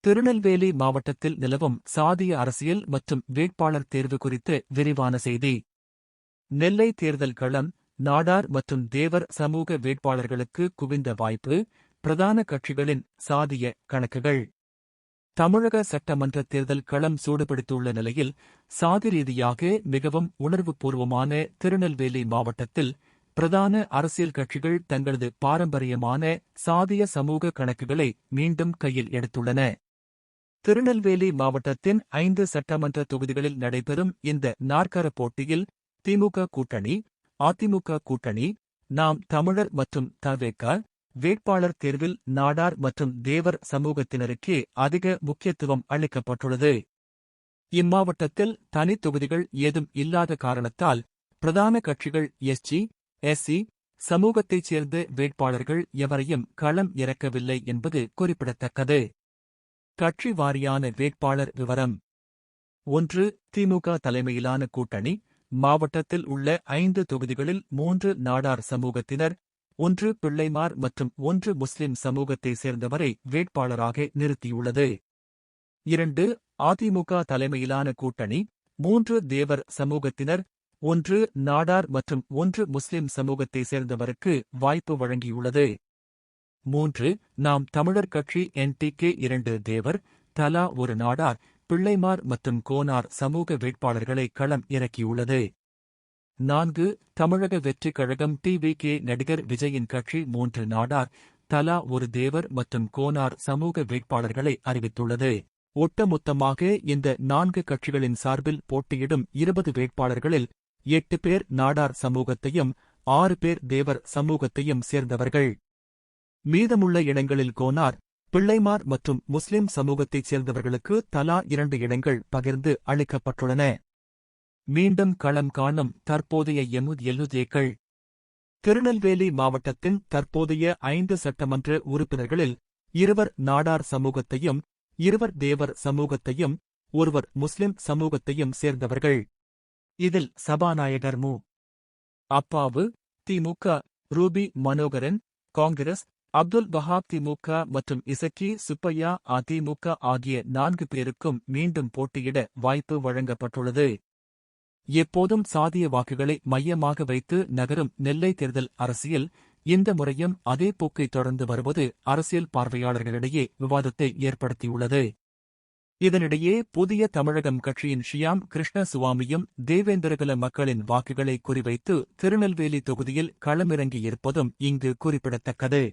திருநெல்வேலி மாவட்டத்தில் நிலவும் சாதிய அரசியல் மற்றும் வேட்பாளர் தேர்வு குறித்த விரிவான செய்தி. நெல்லை தேர்தல் களம். நாடார் மற்றும் தேவர் சமூக வேட்பாளர்களுக்கு குவிந்த வாய்ப்பு. பிரதான கட்சிகளின் சாதிய கணக்குகள். தமிழக சட்டமன்ற தேர்தல் களம் சூடுபிடித்துள்ள நிலையில் சாதி ரீதியாக மிகவும் உணர்வுபூர்வமான திருநெல்வேலி மாவட்டத்தில் பிரதான அரசியல் கட்சிகள் தங்களது பாரம்பரியமான சாதிய சமூக கணக்குகளை மீண்டும் கையில் எடுத்துள்ளன. திருநெல்வேலி மாவட்டத்தின் 5 சட்டமன்ற தொகுதிகளில் நடைபெறும் இந்த நாற்கர போட்டியில் திமுக கூட்டணி, அதிமுக கூட்டணி, நாம் தமிழர் மற்றும் தவேக வேட்பாளர் தேர்வில் நாடார் மற்றும் தேவர் சமூகத்தினருக்கே அதிக முக்கியத்துவம் அளிக்கப்பட்டுள்ளது. இம்மாவட்டத்தில் தனி தொகுதிகள் ஏதும் இல்லாத காரணத்தால் பிரதான கட்சிகள் எஸ்சி, எஸ்சி சமூகத்தைச் சேர்ந்த வேட்பாளர்கள் எவரையும் களம் இறக்கவில்லை என்பது குறிப்பிடத்தக்கது. கட்சி வாரியான வேட்பாளர் விவரம். 1. திமுக தலைமையிலான கூட்டணி மாவட்டத்தில் உள்ள 5 தொகுதிகளில் 3 நாடார் சமூகத்தினர், 1 பிள்ளைமார் மற்றும் 1 முஸ்லிம் சமூகத்தைச் சேர்ந்தவரை வேட்பாளராக நிறுத்தியுள்ளது. 2. அதிமுக தலைமையிலான கூட்டணி 3 தேவர் சமூகத்தினர், 1 நாடார் மற்றும் 1 முஸ்லிம் சமூகத்தைச் சேர்ந்தவருக்கு வாய்ப்பு வழங்கியுள்ளது. 3. நாம் தமிழர் கட்சி NTK 2 தேவர், தலா 1 நாடார், பிள்ளைமார் மற்றும் கோனார் சமூக வேட்பாளர்களை களம் இறக்கியுள்ளது. 4. தமிழக வெற்றிக் கழகம் TVK நடிகர் விஜயின் கட்சி 3 நாடார், தலா 1 தேவர் மற்றும் கோனார் சமூக வேட்பாளர்களை அறிவித்துள்ளது. ஒட்டுமொத்தமாக இந்த 4 கட்சிகளின் சார்பில் போட்டியிடும் 20 வேட்பாளர்களில் 8 பேர் நாடார் சமூகத்தையும் 6 பேர் தேவர் சமூகத்தையும் சேர்ந்தவர்கள். மீதமுள்ள இடங்களில் கோனார், பிள்ளைமார் மற்றும் முஸ்லிம் சமூகத்தைச் சேர்ந்தவர்களுக்கு தலா 2 இடங்கள் பகிர்ந்து அளிக்கப்பட்டுள்ளன. மீண்டும் களம் காணும் தற்போதைய MLAக்கள். திருநெல்வேலி மாவட்டத்தின் தற்போதைய 5 சட்டமன்ற உறுப்பினர்களில் 2 நாடார் சமூகத்தையும் 2 தேவர் சமூகத்தையும் 1 முஸ்லிம் சமூகத்தையும் சேர்ந்தவர்கள். இதில் சபாநாயகர் மு. அப்பாவு திமுக, ரூபி மனோகரன் காங்கிரஸ், அப்துல் வஹாப் திமுக மற்றும் இசக்கி சுப்பையா அதிமுக ஆகிய 4 பேருக்கும் மீண்டும் போட்டியிட வாய்ப்பு வழங்கப்பட்டுள்ளது. எப்போதும் சாதிய வாக்குகளை மையமாக வைத்து நகரும் நெல்லை தேர்தல் அரசியல் இந்த முறையும் அதே போக்கை தொடர்ந்து வருவது அரசியல் பார்வையாளர்களிடையே விவாதத்தை ஏற்படுத்தியுள்ளது. இதனிடையே புதிய தமிழகம் கட்சியின் ஷியாம் கிருஷ்ண சுவாமியும் தேவேந்திரகுல மக்களின் வாக்குகளை குறிவைத்து திருநெல்வேலி தொகுதியில் களமிறங்கியிருப்பதும் இங்கு குறிப்பிடத்தக்கது.